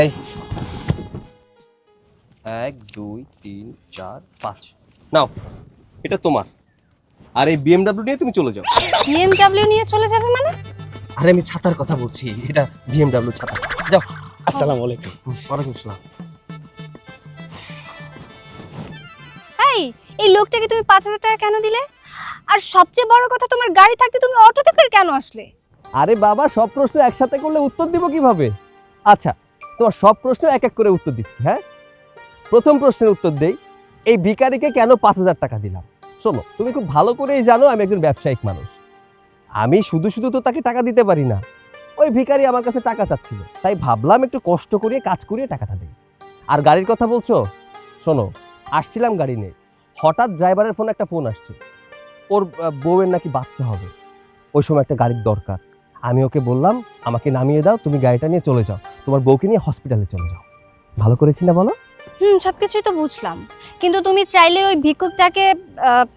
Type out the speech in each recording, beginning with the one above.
এই 1 2 3 4 5 নাও, এটা তোমার। আর এই বিএমডব্লিউ নিয়ে তুমি চলে যাও। বিএমডব্লিউ নিয়ে চলে যাবে মানে? আরে আমি ছাতার কথা বলছি, এটা বিএমডব্লিউ ছাতা। যাও। আসসালামু আলাইকুম। ওয়ালাইকুম আসসালাম। এই লোকটাকে তুমি 5000 টাকা কেন দিলে? আর সবচেয়ে বড় কথা, তোমার গাড়ি থাকতে তুমি অটোতে করে কেন আসলে? আরে বাবা, সব প্রশ্ন একসাথে করলে উত্তর দিব কিভাবে? আচ্ছা, তোমার সব প্রশ্ন এক এক করে উত্তর দিচ্ছি। হ্যাঁ, প্রথম প্রশ্নের উত্তর দেই, এই ভিখারিকে কেন 5000 টাকা দিলাম? শোনো, তুমি খুব ভালো করেই জানো আমি একজন ব্যবসায়িক মানুষ। আমি শুধু শুধু তো তাকে টাকা দিতে পারি না। ওই ভিখারি আমার কাছে টাকা চাচ্ছিল, তাই ভাবলাম একটু কষ্ট করিয়ে কাজ করিয়ে টাকাটা দিই। আর গাড়ির কথা বলছো, শোনো, আসছিলাম গাড়ি নিয়ে, হঠাৎ ড্রাইভারের ফোন একটা ফোন আসছে, ওর বউয়ের নাকি বাচ্চা হবে, ওই সময় একটা গাড়ির দরকার। আমি ওকে বললাম আমাকে নামিয়ে দাও, তুমি গাড়িটা নিয়ে চলে যাও, তোমার বউকে নিয়ে হসপিটালে চলে যাও। ভালো করেছি না বলো? সবকিছুই তো বুঝলাম, কিন্তু তুমি চাইলে ওই ভিক্ষুকটাকে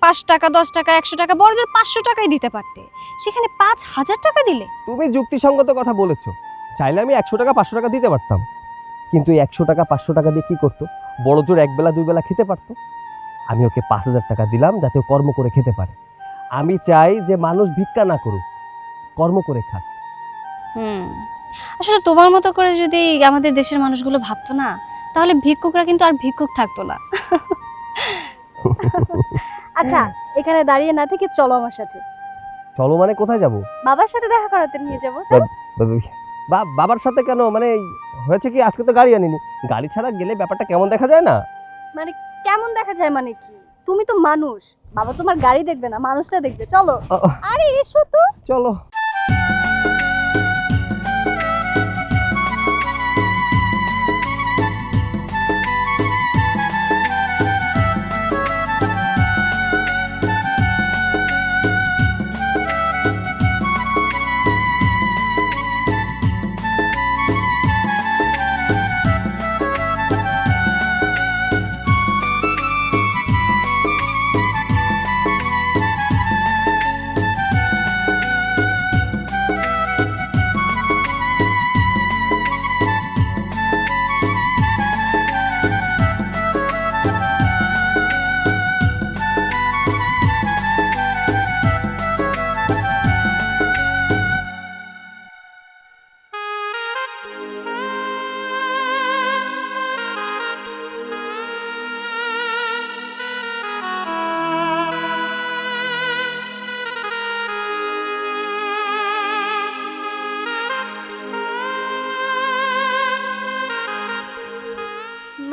5 টাকা 10 টাকা 100 টাকা বড়জোর 500 টাকাই দিতে পারতে, সেখানে 5000 টাকা দিলে। তুমি যুক্তিসঙ্গত কথা বলেছো, চাইলে আমি 100 টাকা 500 টাকা দিতে পারতাম, কিন্তু এই 100 টাকা 500 টাকা দিয়ে কি করতো? বড় জোর এক বেলা দুই বেলা খেতে পারতো। আমি ওকে 5000 টাকা দিলাম যাতে ও কর্ম করে খেতে পারে। আমি চাই যে মানুষ ভিক্ষা না করুক, কর্ম করে খাক। আসলে তোমার মতো করে যদি আমাদের দেশের মানুষগুলো ভাবতো না, তাহলে ভিক্ষুকরা কিন্তু আর ভিক্ষুক থাকতো না। আচ্ছা, এখানে দাঁড়িয়ে না থেকে চলো আমার সাথে। চলো মানে কোথায় যাব? বাবার সাথে দেখা করাতে নিয়ে যাবো। বাবার সাথে কেন? মানে হয়েছে কি, আজকে তো গাড়ি আনিনি, গাড়ি ছাড়া গেলে ব্যাপারটা কেমন দেখা যায় না? মানে কেমন দেখা যায় মানে কি? তুমি তো মানুষ, বাবা তোমার গাড়ি দেখবে না, মানুষটা দেখবে। চলো। আরে এসো তো। চলো।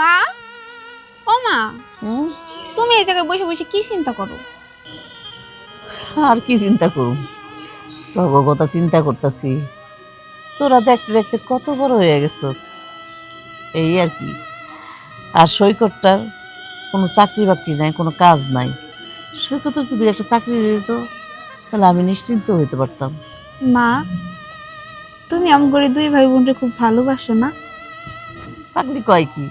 মা, ও মা, তুমি এই জায়গায় বসে বসে কি চিন্তা করো? আর কি চিন্তা করুম, তোর কথা চিন্তা করতেছি। তোরা দেখতে দেখতে কত বড় হয়ে গেছো, এই আর কি। আর সৈকতটার কোনো চাকরি বাকরি নাই, কোনো কাজ নাই। সৈকতের যদি একটা চাকরি দিত, তাহলে আমি নিশ্চিন্ত হইতে পারতাম। মা, তুমি আমগরে দুই ভাই বোনরে খুব ভালোবাসো না? পাগলি কয় কি,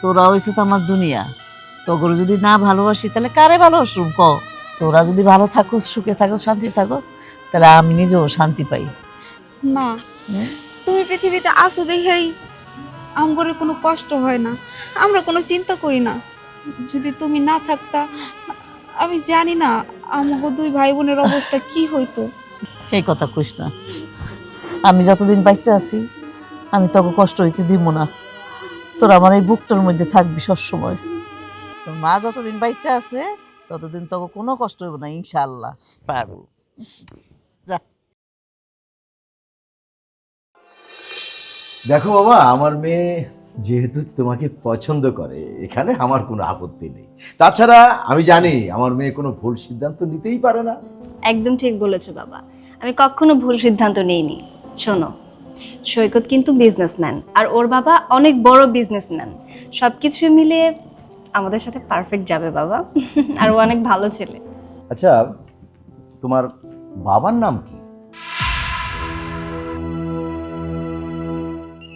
তোরা হয়েছে তো আমার দুনিয়া। তোর যদি না ভালোবাসি তাহলে কারে ভালোবাসুম ক? তোরা যদি ভালো থাকোস, সুখে থাকোস, শান্তি থাকোস, তাহলে আমি নিজেও শান্তি পাই। মা, তুমি পৃথিবীতে আসো দেখেই আমগরে কোনো কষ্ট হয় না, আমরা কোনো চিন্তা করি না। যদি তুমি না থাকতা, আমি জানি না আমগো দুই ভাই বোনের অবস্থা কি হইতো। এই কথা কইস না, আমি যতদিন বাচ্চা আছি আমি তোকে কষ্ট হইতে দিব না। তোর আমার এই বুকটার মধ্যে থাকবি সবসময়। তোর মা যতদিন বাচ্চা আছে ততদিন তোকে কোনো কষ্ট হইব না, ইনশাআল্লাহ। পাগল। যা। দেখো বাবা, আমার মেয়ে যেহেতু তোমাকে পছন্দ করে, এখানে আমার কোনো আপত্তি নেই। তাছাড়া আমি জানি আমার মেয়ে কোনো ভুল সিদ্ধান্ত নিতেই পারে না। একদম ঠিক বলেছো বাবা, আমি কখনো ভুল সিদ্ধান্ত নেইনি। শোনো, সৈকত কিন্তু বিজনেসম্যান, আর ওর বাবা অনেক বড় বিজনেসম্যান। সবকিছু মিলিয়ে আমাদের সাথে পারফেক্ট যাবে বাবা। আর ও অনেক ভালো ছেলে। আচ্ছা, তোমার বাবার নাম কি?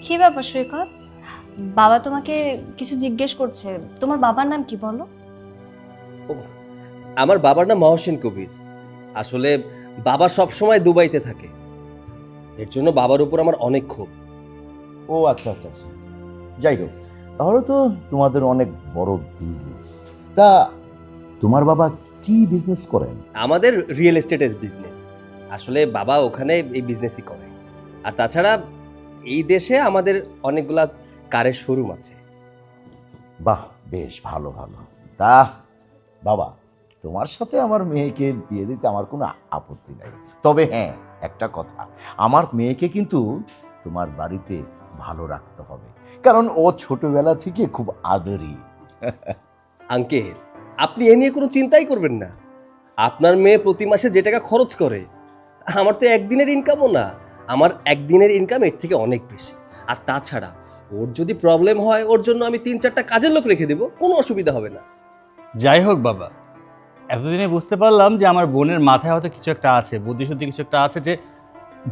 কি ব্যাপার সৈকত, বাবা তোমাকে কিছু জিজ্ঞেস করছে? তোমার বাবার নাম কি বলো? আমার বাবার নাম মহসিন কবির। আসলে বাবা সব সময় দুবাইতে থাকে, এর জন্য বাবার উপর আমার অনেক ক্ষোভ। ও আচ্ছা আচ্ছা আচ্ছা, যাই হোক, তাহলে তো তোমাদের অনেক বড় বিজনেস। তা তোমার বাবা কি বিজনেস করেন? আমাদের রিয়েল এস্টেটের বিজনেস। আসলে বাবা ওখানে এই বিজনেসই করে। আর তাছাড়া এই দেশে আমাদের অনেকগুলা কারের শোরুম আছে। বাহ, বেশ ভালো ভালো। তা বাবা, তোমার সাথে আমার মেয়েকে বিয়ে দিতে আমার কোনো আপত্তি নাই। তবে হ্যাঁ, একটা কথা, আমার মেয়েকে কিন্তু তোমার বাড়িতে ভালো রাখতে হবে, কারণ ও ছোটবেলা থেকে খুব আদরী। আঙ্কেল, আপনি এ নিয়ে কোনো চিন্তাই করবেন না। আপনার মেয়ে প্রতি মাসে যে টাকা খরচ করে, আমার তো একদিনের ইনকামও না। আমার একদিনের ইনকাম এর থেকে অনেক বেশি। আর তাছাড়া ওর যদি প্রবলেম হয়, ওর জন্য আমি 3-4টা কাজের লোক রেখে দেবো, কোনো অসুবিধা হবে না। যাই হোক বাবা, এতদিনে বুঝতে পারলাম যে আমার বোনের মাথায় হয়তো কিছু একটা আছে, বুদ্ধিশুদ্ধি কিছু একটা আছে, যে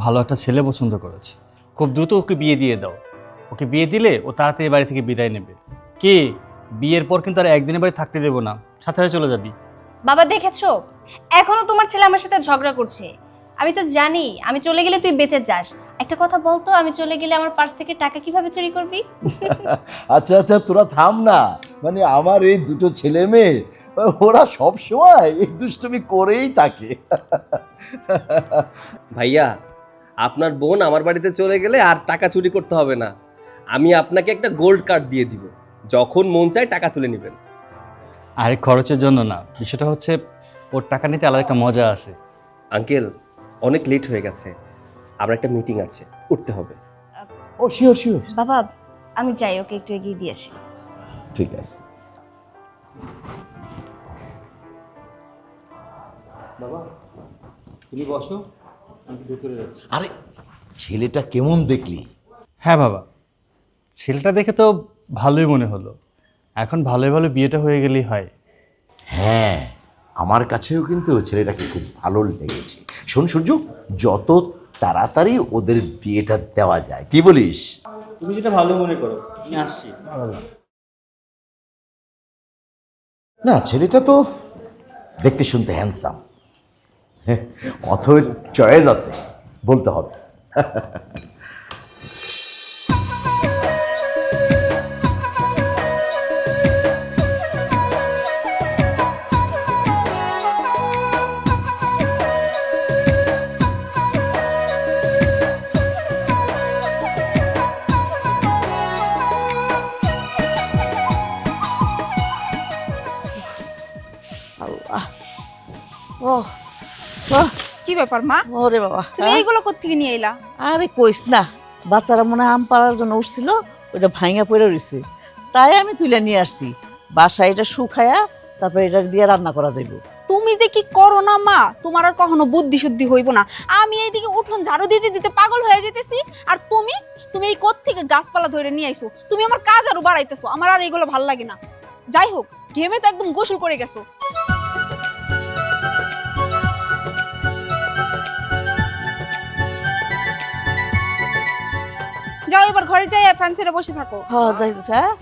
ভালো একটা ছেলে পছন্দ করেছে। খুব দ্রুত ওকে বিয়ে দিয়ে দাও। ওকে বিয়ে দিলে ও তাড়াতাড়ি বাড়ি থেকে বিদায় নেবে। কি, বিয়ের পর কিন্তু আর একদিনের বাড়ি থাকতে দেবো না, সাথে সাথে চলে যাবি। বাবা দেখেছো, এখনো তোমার ছেলে আমার সাথে ঝগড়া করছে। আমি তো জানি আমি চলে গেলে তুই বেঁচে যাস। একটা কথা বলতো, আমি চলে গেলে আমার পার্স থেকে টাকা কিভাবে চুরি করবি? আচ্ছা আচ্ছা, তোরা থাম না। মানে আমার এই দুটো ছেলে মেয়ে, ওরা সব সময় এই দুষ্টুমি করেই থাকে। ভাইয়া, আপনার বোন আমার বাড়িতে চলে গেলে আর টাকা চুরি করতে হবে না। আমি আপনাকে একটা গোল্ড কার্ড দিয়ে দিব, যখন মন চায় টাকা তুলে নেবেন। আরে খরচের জন্য না, বিষয়টা হচ্ছে ওর টাকা নিতে আলাদা একটা মজা আছে। আঙ্কেল, অনেক লেট হয়ে গেছে, আমার একটা মিটিং আছে, উঠতে হবে। ও শিওর শিওর, বাবা আমি যাই, ওকে একটু এগিয়ে দিয়ে আসি। ঠিক আছে। বাবা তুমি বসো, আমি ভেতরে যাচ্ছি। আরে ছেলেটা কেমন দেখলি? হ্যাঁ বাবা, ছেলেটা দেখে তো ভালোই মনে হলো। এখন ভালোই ভালো বিয়েটা হয়ে গেলেই হয়। হ্যাঁ, আমার কাছেও কিন্তু ছেলেটাকে খুব ভালো লেগেছে। শোন সূর্য, যত তাড়াতাড়ি ওদের বিয়েটা দেওয়া যায়, কি বলিস? তুমি যেটা ভালো মনে করো, আমি আসছি। না, ছেলেটা তো দেখতে শুনতে হ্যান্ডসাম, অথর চয়েস আছে বলতে হবে। আল্লাহ, ও ও, কি ব্যাপার মা, ওরে বাবা, তুমি এইগুলো কোত্থেকে নিয়ে এলা? আরে কইস না, বাচ্চারা মনে হয় আম পাড়ার জন্য উঠছিল, ওইটা ভাঙা পড়ে রইছে, তাই আমি তুলে নিয়ে আসছি। বাসায় এটা শুকায়া তারপরে এটা দিয়ে রান্না করা যাইব। তুমি যে কি করো না মা, তোমার আর কখনো বুদ্ধি শুদ্ধি হইব না। আমি এইদিকে উঠোন ঝাড়ু দিতে দিতে পাগল হয়ে যেতেছি, আর তুমি তুমি এই কোত্থেকে গাছপালা ধরে নিয়ে আইছো। তুমি আমার কাজ আরো বাড়াইতেছো, আমার আর এগুলো ভাল লাগে না। যাই হোক, ঘেমে তো একদম গোসল করে গেছো। যাও এবার ঘরে যাই, ফ্যান ছেড়ে বসে থাকো। হ্যাঁ যাইতেছে। হ্যাঁ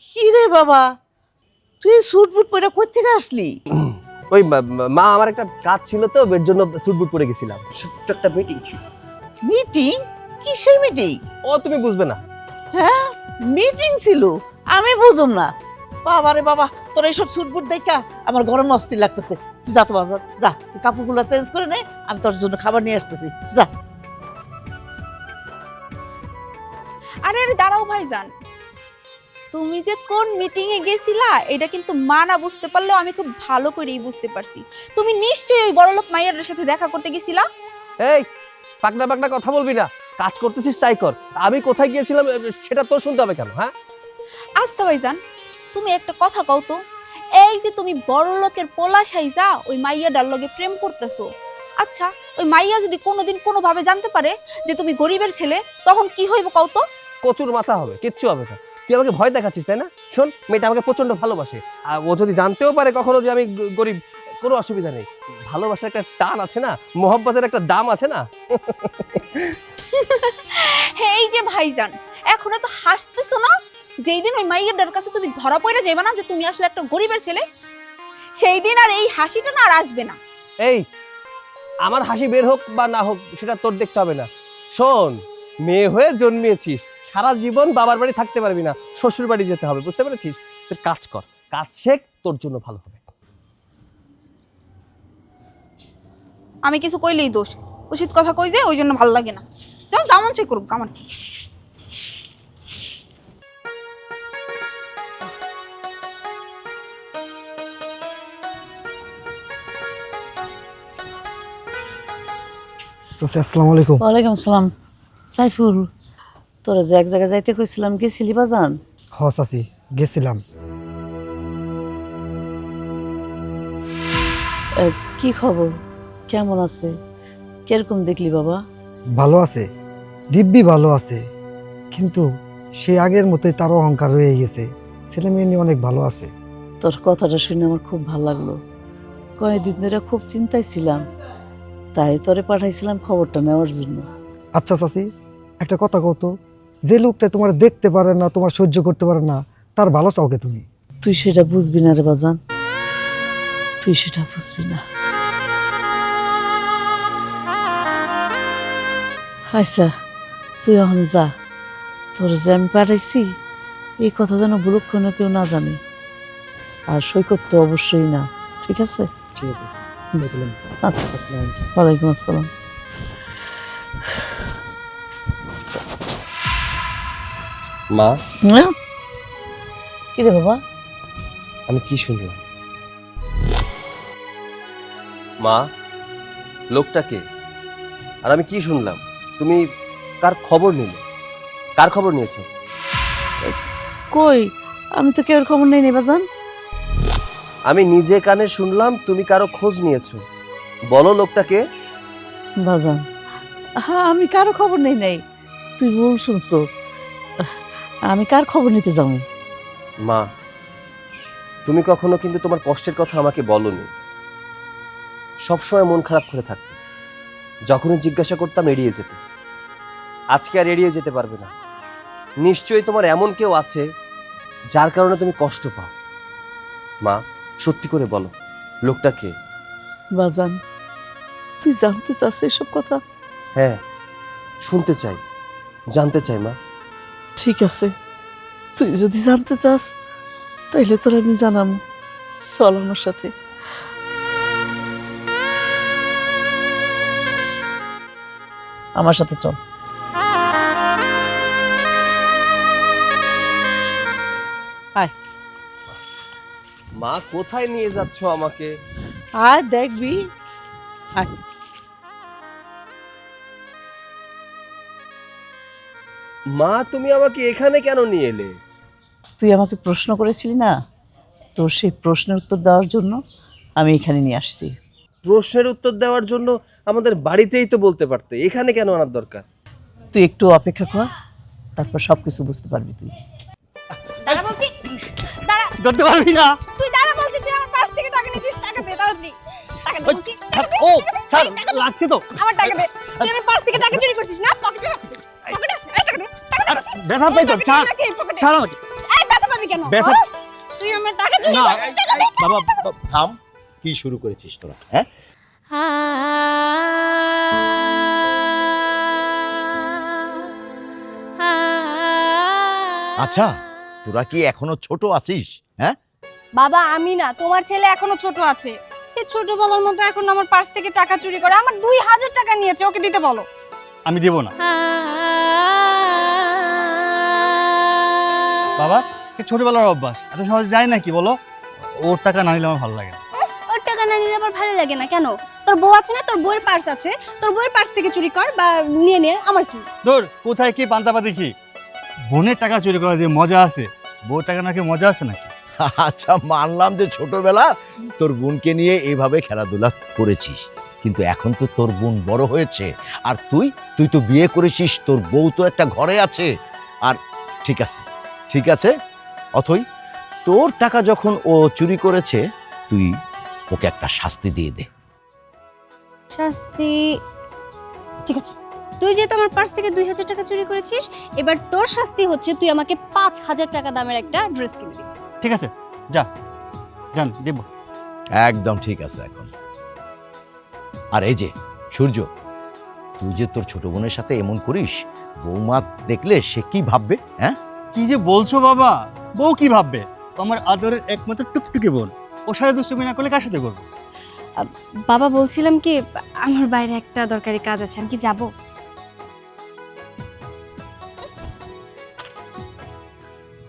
কি রে বাবা, তুই স্যুট বুট পরে কই থেকে আসলি? ওই মা, আমার একটা কাজ ছিল তো, এর জন্য স্যুট বুট পরে গেছিলাম। ছোট্ট একটা মিটিং ছিল। মিটিং? কিসের মিটিং? ও তুমি বুঝবে না। হ্যাঁ মিটিং ছিল, আমি বুঝুম না। বাবা রে বাবা, তোর এইসব স্যুট বুট দেখা আমার গরম অস্থির লাগতেছে। তুই যা তো বাজার যা, তুই কাপড়গুলো চেঞ্জ করে নে, আমি তোর জন্য খাবার নিয়ে আসতেছি, যা। আরে আরে দাঁড়াও ভাইজান, তুমি যে কোন মিটিং এ গেছিলা এটা কিন্তু মা না বুঝতে পারলেও আমি খুব ভালো করেই বুঝতে পারছি। তুমি নিশ্চয়ই ওই বড়লোক মাইয়ার সাথে দেখা করতে গেছিলা। এই পাকনা পাকনা কথা বলবি না, কাজ করতেছিস তাই কর। আমি কোথায় গিয়েছিলাম সেটা তোর শুনতে হবে কেন? হ্যাঁ আচ্ছা ভাইজান, তুমি একটা কথা কও তো, এই যে তুমি বড়লোকের পোলা সাইজা ওই মাইয়াটার লগে প্রেম করতেছো, আচ্ছা ওই মাইয়া যদি কোনোদিন কোনোভাবে জানতে পারে যে তুমি গরিবের ছেলে, তখন কি হইব কও তো? কচুর মাথা হবে, কিচ্ছু হবে না। তুই আমাকে ভয় দেখাচ্ছিস তাই না? শোন, মেয়েটা আমাকে প্রচন্ড ভালোবাসে, আর ও যদি জানতেও পারে কখনো যে আমি গরিব, কোনো অসুবিধা নেই। ভালোবাসার একটা টান আছে না, মোহাব্বতের একটা দাম আছে না। এই যে ভাইজান, এখন তো হাসতেছো না? যেই দিন ওই মাইয়াটার কাছে তুমি ধরা পড়ে যাবে না যে তুমি আসলে একটা গরিবের ছেলে, সেই দিন আর এই হাসিটা না আর আসবে না। এই আমার হাসি বের হোক বা না হোক সেটা তোর দেখতে হবে না। শোন, মেয়ে হয়ে জন্মিয়েছিস, সারা জীবন বাবার বাড়ি থাকতে পারবি না, শ্বশুর বাড়ি যেতে হবে, বুঝতে পেরেছিস? তুই কাজ কর, কাজ শেখ, তোর জন্য ভালো হবে। আমি কিছু কইলেই দোষ, উচিত কথা কই যে ওই জন্য ভালো লাগে না। যাও যেমন সে করুক, আমার কি। আসসালামু আলাইকুম। ওয়ালাইকুম আসসালাম। সাইফুল, তোরা যে এক জায়গায় যাইতে কইছিলাম, গেছিলি বাজান? হ চাচি, গেছিলাম। কি খবর, কেমন আছে, কিরকম দেখলি বাবা? ভালো আছে, দিব্যি ভালো আছে, কিন্তু সে আগের মতোই তার অহংকার রয়ে গেছে। ছেলে মেয়ে নিয়ে অনেক ভালো আছে। তোর কথাটা শুনে আমার খুব ভালো লাগলো। কয়েকদিন ধরে খুব চিন্তায় ছিলাম, তাই তোরে পাঠাইছিলাম খবরটা নেওয়ার জন্য। আচ্ছা চাচি, একটা কথা কও তো, যে লোকটা তোমার দেখতে পারে না, তোমার সহ্য করতে পারে না, তার ভালো চাওকে তুমি? তুই সেটা বুঝবি না রে বাজান, তুই সেটা বুঝবি না। আচ্ছা, তুই এখন যা, তোর যে আমি পাঠাইছি এই কথা যেন বুলক্ষণে কেউ না জানে, আর সৈকত তো অবশ্যই না, ঠিক আছে? ঠিক আছে। আচ্ছা, ওয়ালাইকুম আসসালাম। মা, কি রে বাবা? আমি কি শুনলাম? মা, লোকটা কে? আর আমি কি শুনলাম? তুমি কার খবর নিলে? কার খবর নিয়েছো? কই, আমি তো কেউ খবর নেই বাজান। আমি নিজে কানে শুনলাম তুমি কারো খোঁজ নিয়েছো। বলো লোকটা কে? বাজান, হ্যাঁ, আমি কারো খবর নেই নাই, তুই ভুল শুনছ। আমি কার খবর নিতে যাবো? মা, তুমি কখনো কিন্তু তোমার কষ্টের কথা আমাকে বলনি। সবসময় মন খারাপ করে থাকতে, যখনই জিজ্ঞাসা করতাম এড়িয়ে যেতে। আজকে আর এড়িয়ে যেতে পারবে না। নিশ্চয়ই তোমার এমন কেউ আছে যার কারণে তুমি কষ্ট পাও। মা, সত্যি করে বলো লোকটা কে? বাজান, তুই জানতে চাস এসব কথা? হ্যাঁ, শুনতে চাই, জানতে চাই মা। ঠিক আছে, তুই যদি জানতে চাস তাইলে তোর আমি জানাম। চল আমার সাথে। আমার সাথে চল। আয় মা, কোথায় নিয়ে যাচ্ছ আমাকে? আয়, দেখবি। আয়। মা, তুমি আমাকে এখানে কেন নিয়ে এলে? তুই আমাকে প্রশ্ন করেছিলি না, তোর সেই প্রশ্নের উত্তর দেওয়ার জন্য আমি এখানে নিয়ে আসছি। প্রশ্নের উত্তর দেওয়ার জন্য আমাদের বাড়িতেই তো বলতে পারতে, এখানে কেন আনার দরকার? তুই একটু অপেক্ষা কর, তারপর সবকিছু বুঝতে পারবি তুই। দাঁড়া বলছি, দাঁড়া। ধরতে পারবি না। তুই দাঁড়া বলছি, তুই আমার পাশ থেকে টাকা নিছিস, টাকা দে তাড়াতাড়ি। টাকা দে বলছি, টাকা দে। ও ছাড়, লাগছে তো। আমার টাকা দে। তুই আমার পাশ থেকে টাকা চুরি করছিস না? পকেটে রাখছিস। পকেটে রাখছিস। এই টাকা দে। টাকা দে বলছি। ব্যথা পাই তো, পকেটে ছাড়। রাখি, পকেটে। ছাড় আমাকে। এই ব্যথা পাবি কেন? ব্যথা- হ্যাঁ? তুই আমার টাকা চুরি না, করছিস, টাকা দে। বাবা, থাম, কি শুরু করেছিস তোরা? হ্যাঁ, আচ্ছা, তোরা কি এখনো ছোট আছিস? হ্যাঁ, বাবা, আমি না, তোমার ছেলে এখনো ছোট আছে। সে ছোটবেলার মতো এখন আমার পার্স থেকে টাকা চুরি করে। আমার 2000 টাকা নিয়েছে, ওকে দিতে বলো। আমি দেব না। বাবা, এই ছোটবেলার অভ্যাস এত সহজে যায় নাকি বলো? ওর টাকা না নিলে আমার ভালো লাগে না। ওর টাকা না নিলে আমার ভালো লাগে না কেন? তোর বউ আছে না, তোর বউয়ের পার্স আছে, তোর বউয়ের পার্স থেকে চুরি কর বা নিয়ে নে, আমার কি? ধর, কোথায় কি পান্তা দেখি? বোনের টাকা চুরি করা যে মজা আছে, বউর টাকা নাকি মজা আছে নাকি? আচ্ছা, মানলাম যে ছোটবেলা তোর বোনকে নিয়ে এইভাবে খেলাধুলা করেছিস, কিন্তু এখন তো তোর বোন বড় হয়েছে, আর তুই তো বিয়ে করেছিস, তোর বউ তো একটা ঘরে আছে। আর ঠিক আছে, ঠিক আছে, অথই, তোর টাকা যখন ও চুরি করেছে, তুই ওকে একটা শাস্তি দিয়ে দে। শাস্তি? ঠিক আছে, তুই যেহেতু আমার পার্স থেকে 2000 টাকা চুরি করেছিস, এবার তোর শাস্তি হচ্ছে তুই আমাকে 5000 টাকা দামের একটা ড্রেস কিনে দিবি। ঠিক আছে, যা, যান দেব। একদম ঠিক আছে এখন। আর এই যে সূর্য, তুই যে তোর ছোট বোনের সাথে এমন করিস, বৌমা দেখলে সে কি ভাববে? হ্যাঁ, কি যে বলছো বাবা, বউ কি ভাববে? ও আমার আদরের একমাত্র টুকটুকি বোন, ওর সাথে দুষ্টুমি না করলে কার সাথে করবো? বাবা বলছিলাম কি, আমার বাইরে একটা দরকারি কাজ আছে, আমি কি যাব?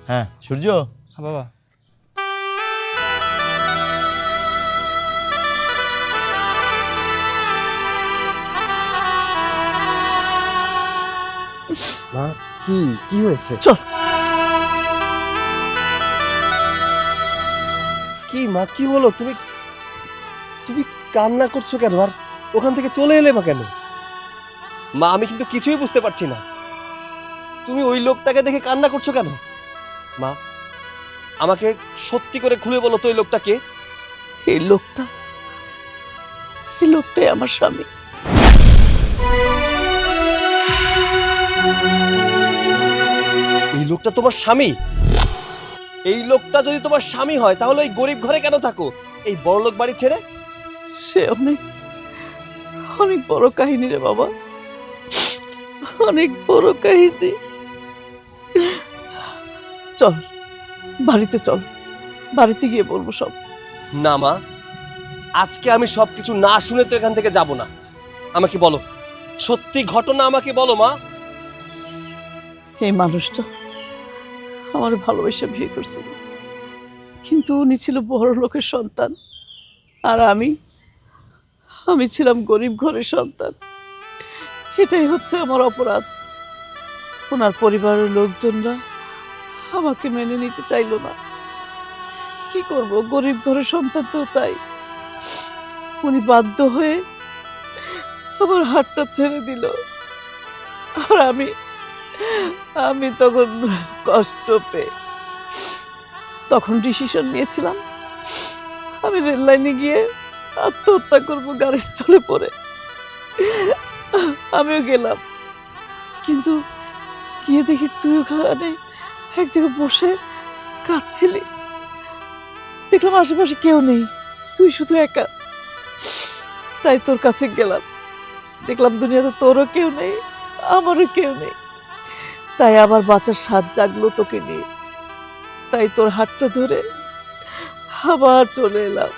হ্যাঁ সূর্য, হ্যাঁ বাবা। মা কি কি হয়েছে? চল। কি মা, কি হলো? তুমি তুমি কান্না করছো কেন? আর ওখান থেকে চলে এলে বা কেন? মা আমি কিন্তু কিছুই বুঝতে পারছি না, তুমি ওই লোকটাকে দেখে কান্না করছো কেন? মা আমাকে সত্যি করে খুলে বলো তো, ওই লোকটা কে? এই লোকটাই আমার স্বামী। এই লোকটা তোমার স্বামী? এই লোকটা যদি তোমার স্বামী হয় তাহলে ওই গরিব ঘরে কেন থাকো, এই বড়লোক বাড়ি ছেড়ে? সে অনেক অনেক বড় কাহিনী রে বাবা, অনেক বড় কাহিনী। চল বাড়িতে চল, বাড়িতে গিয়ে বলবো সব। না মা, আজকে আমি সবকিছু না শুনে তো এখান থেকে যাব না। আমাকে বলো, সত্যি ঘটনা আমাকে বলো মা। এই মানুষটা আমার ভালোবেসে বিয়ে করছিল, কিন্তু উনি ছিল বড় লোকের সন্তান, আর আমি ছিলাম গরিব ঘরের সন্তান। এটাই হচ্ছে আমার অপরাধ। ওনার পরিবারের লোকজনরা আমাকে মেনে নিতে চাইলো না। কি করব, গরিব ঘরের সন্তান তো তাই। উনি বাধ্য হয়ে আমার হাতটা ছেড়ে দিল, আর আমি তখন কষ্ট পেয়ে তখন ডিসিশন নিয়েছিলাম আমি রেল লাইনে গিয়ে আত্মহত্যা করবো গাড়ির তলে পড়ে। আমিও গেলাম, কিন্তু গিয়ে দেখি তুই ওখানে এক জায়গায় বসে কাঁদছিলি। দেখলাম আশেপাশে কেউ নেই, তুই শুধু একা। তাই তোর কাছে গেলাম, দেখলাম দুনিয়াতে তোরও কেউ নেই, আমারও কেউ নেই। তাই আবার বাঁচার স্বাদ জাগলো তোকে নিয়ে, তাই তোর হাতটা ধরে আবার চলে এলাম।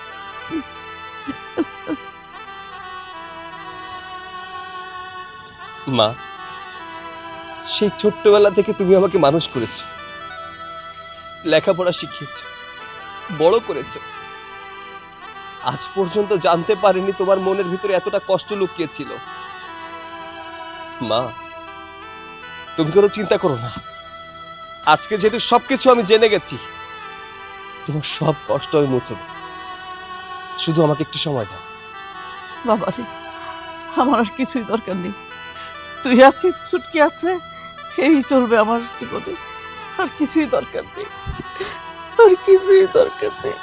মা, সেই ছোট্টবেলা থেকে তুমি আমাকে মানুষ করেছো, লেখাপড়া শিখিয়েছো, বড় করেছো। আজ পর্যন্ত জানতে পারিনি তোমার মনের ভিতরে এতটা কষ্ট লুকিয়ে ছিল। মা তুমি কোনো চিন্তা করো না, আজকে যেহেতু সবকিছু আমি জেনে গেছি, তোমার সব কষ্ট আমি মুছে দেব। শুধু আমাকে একটু সময় দাও। বাবা রে, আমার আর কিছুই দরকার নেই, তুই আছিস, ছুটকি আছে, এই চলবে আমার জীবনে। আর কিছুই দরকার নেই, আর কিছুই দরকার নেই।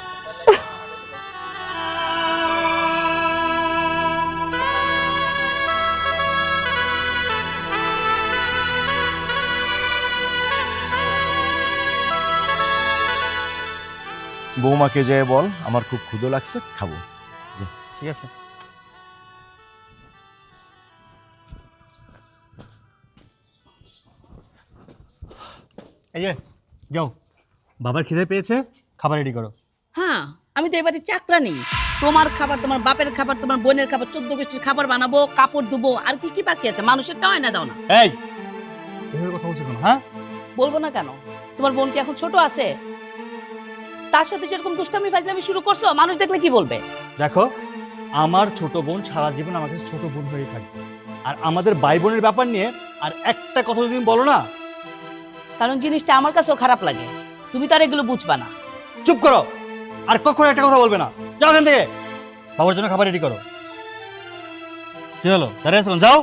বৌমাকে যেয়ে বল আমার খুব ক্ষুধা লাগছে, খাবো। ঠিক আছে। এই যে যাও, বাবার খিদে পেয়েছে, খাবার রেডি করো। হ্যাঁ, আমি তো এবারে চাকরা নেই। তোমার খাবার, তোমার বাপের খাবার, তোমার বোনের খাবার, 14 গোষ্ঠীর খাবার বানাবো, কাপড় ধুবো, আর কি কি বাকি আছে? মানুষেরটা হয় না, দাও না। এই এভাবে কথা বলছো কেন? হ্যাঁ বলবো না কেন? তোমার বোন কি এখন ছোট আছে? তার সাথে যেরকম দুষ্টামি ফাজলামি শুরু করছো, মানুষ দেখলে কি বলবে? দেখো, আমার ছোট বোন সারা জীবন আমাকে ছোট বোন হয়েই থাকবে, আর আমাদের ভাই বোনের ব্যাপার নিয়ে আর একটা কথা যদি বলো না। কারণ জিনিসটা আমার কাছেও খারাপ লাগে, তুমি তো আর এগুলো বুঝবা না। চুপ করো, আর কখনো একটা কথা বলবে না। যাও এখান থেকে, বাবার জন্য খাবার রেডি করো। কি হলো, দাঁড়িয়ে আছো কেন? যাও।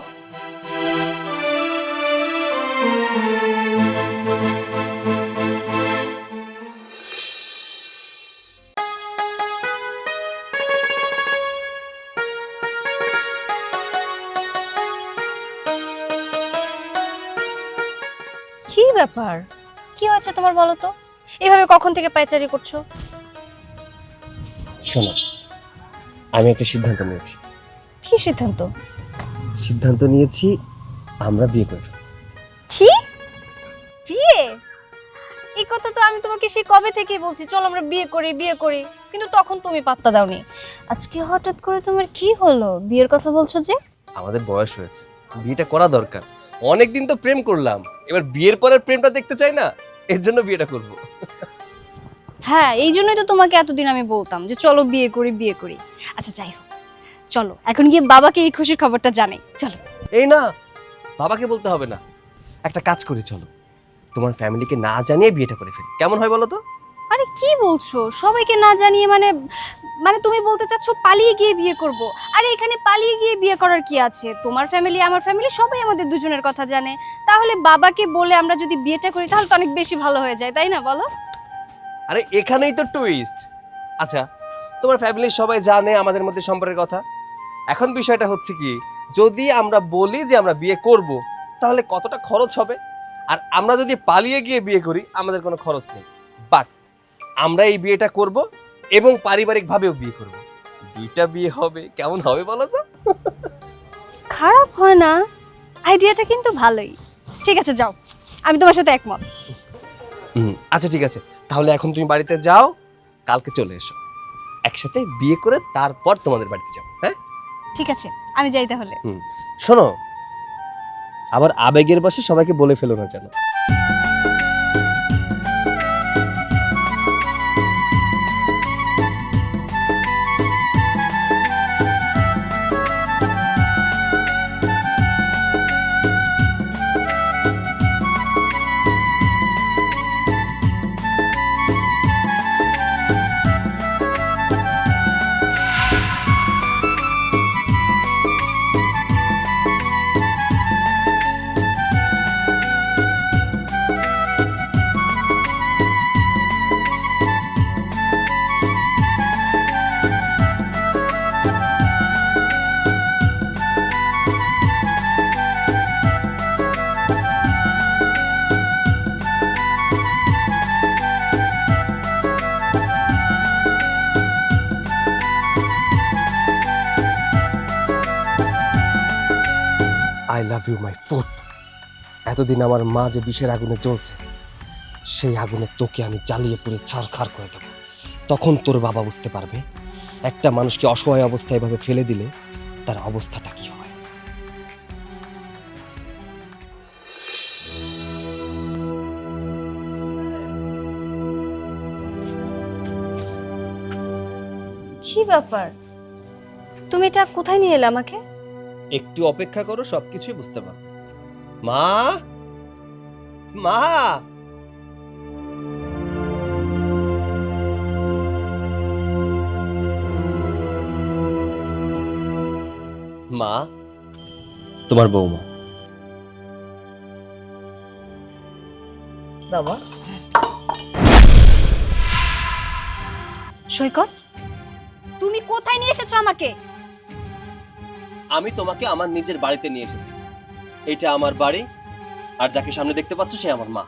কি ব্যাপার, কি হয়েছে তোমার বলো তো? এভাবে কখন থেকে পায়চারি করছো? শোনো, আমি একটা সিদ্ধান্ত নিয়েছি। কি সিদ্ধান্ত? সিদ্ধান্ত নিয়েছি আমরা বিয়ে করব। কি বিয়ে? এই কথা তো আমি তোমাকে সেই কবে থেকেই বলছি, চলো আমরা বিয়ে করি বিয়ে করি, কিন্তু তখন তুমি পাত্তা দাওনি। আজকে হঠাৎ করে তোমার কি হলো, বিয়ের কথা বলছো যে? আমাদের বয়স হয়েছে, বিয়েটা করা দরকার। অনেকদিন তো প্রেম করলাম, এবার বিয়ের পরের প্রেমটা দেখতে চাই না, এর জন্য বিয়েটা করব। হ্যাঁ, এই জন্যই তো তোমাকে এতদিন আমি বলতাম যে চলো বিয়ে করি বিয়ে করি। আচ্ছা যাই হোক, চলো এখন গিয়ে বাবাকে এই খুশির খবরটা জানাই, চলো। এই না, বাবাকে বলতে হবে না, একটা কাজ করি, চলো তোমার ফ্যামিলিকে না জানিয়ে বিয়েটা করে ফেলি, কেমন হয় বলো তো? আরে কি বলছো, সবাইকে না জানিয়ে? মানে মানে তুমি বলতে চাচ্ছো পালিয়ে গিয়ে বিয়ে করব? আরে এখানে পালিয়ে গিয়ে বিয়ে করার কি আছে? তোমার ফ্যামিলি আমার ফ্যামিলি সবাই আমাদের দুজনের কথা জানে, তাহলে বাবাকে বলে আমরা যদি বিয়েটা করি তাহলে তো অনেক বেশি ভালো হয়ে যায়, তাই না বলো? আরে এখানেই তো টুইস্ট। আচ্ছা, তোমার ফ্যামিলির সবাই জানে আমাদের মধ্যে সম্পর্কের কথা। এখন বিষয়টা হচ্ছে কি, যদি আমরা বলি যে আমরা বিয়ে করব, তাহলে কতটা খরচ হবে? আর আমরা যদি পালিয়ে গিয়ে বিয়ে করি, আমাদের কোনো খরচ নেই, বাট আমরা এই বিয়েটা করব এবং পারিবারিকভাবেও বিয়ে করব, দুইটা বিয়ে হবে, কেমন হবে বলো তো? খারাপ হয় না, আইডিয়াটা কিন্তু ভালোই। ঠিক আছে যাও, আমি তোমার সাথে একমত। আচ্ছা ঠিক আছে, তাহলে এখন তুমি বাড়িতে যাও, কালকে চলে এসো, একসাথে বিয়ে করে তারপর তোমাদের বাড়িতে যাও। হ্যাঁ ঠিক আছে, আমি যাই তাহলে। শোনো, আবার আবেগের বশে সবাইকে বলে ফেলো না যেন। I love you my food. এতদিন আমার মা যে বিষের আগুনে জ্বলছে, সেই আগুনে তোকে আমি জ্বালিয়ে পুড়ে ছারখার করে দেবো। তখন তোর বাবা বুঝতে পারবে একটা মানুষকে অসহায় অবস্থায় এভাবে ফেলে দিলে তার অবস্থাটা কি হয়। কি ব্যাপার, তুমি এটা কোথায় নিয়ে এলে আমাকে? একটু অপেক্ষা করো, সবকিছুই বুঝতে পারো। মা, মা, মা, তোমার বৌমা। বাবা, সৈকত, তুমি কোথায় নিয়ে এসেছো আমাকে? আমি তোমাকে আমার নিজের বাড়িতে নিয়ে এসেছি। এটা আমার বাড়ি, আর যাকে সামনে দেখতে পাচ্ছ সে আমার মা।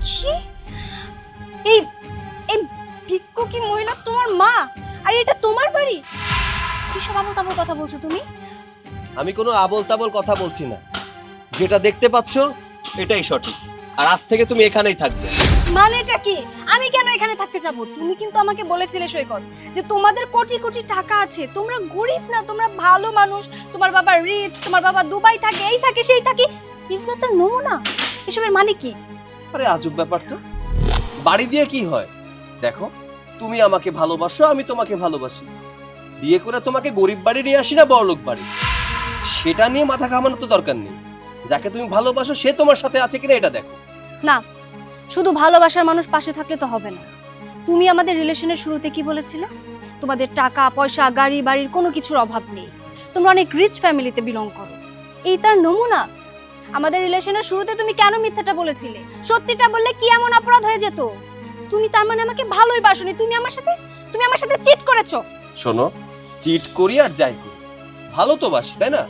কি? এই এই ভিক্ষুকী মহিলা তোমার মা, আর এটা তোমার বাড়ি? কি সব আবল তাবল কথা বলছো তুমি? আমি কোনো আবল তাবল কথা বলছি না, যেটা দেখতে পাচ্ছ এটাই সঠিক, আর আজ থেকে তুমি এখানেই থাকবে। মানেটা কি? আমি কেন এখানে থাকতে যাব? তুমি কিন্তু আমাকে বলেছিলে সৈকত যে তোমাদের কোটি কোটি টাকা আছে, তোমরা গরিব না, তোমরা ভালো মানুষ, তোমার বাবা রিচ, তোমার বাবা দুবাই থাকে, এই থাকে সেই থাকে, এগুলো তো নমুনা। এসবের মানে কি? আরে আজব ব্যাপার তো, বাড়ি দিয়ে কি হয়? দেখো, তুমি আমাকে ভালোবাসো, আমি তোমাকে ভালোবাসি, বিয়ে করে তোমাকে গরিব বাড়ি নিয়ে আসি না বড়লোক বাড়ি, সেটা নিয়ে মাথা ঘামানো তো দরকার নেই। যাকে তুমি ভালোবাসো সে তোমার সাথে আছে কিনা এটা দেখো। না, শুধু ভালোবাসার মানুষ পাশে থাকলে তো হবে না। তুমি আমাদের রিলেশনের শুরুতে কি বলেছিলে? তোমাদের টাকা পয়সা গাড়ি বাড়ির কোনো কিছুর অভাব নেই, তোমরা অনেক রিচ ফ্যামিলিতে বিলং করো, এই তার নমুনা। আমাদের রিলেশনের শুরুতে তুমি কেন মিথ্যাটা বলেছিলে? সত্যিটা বললে কি এমন অপরাধ হয়ে যেত? তুমি তার মানে আমাকে ভালোই বাসনি, তুমি আমার সাথে চিট করেছো। শোনো, চিট করি আর যাই করি, ভালো তো বাসি, তাই না?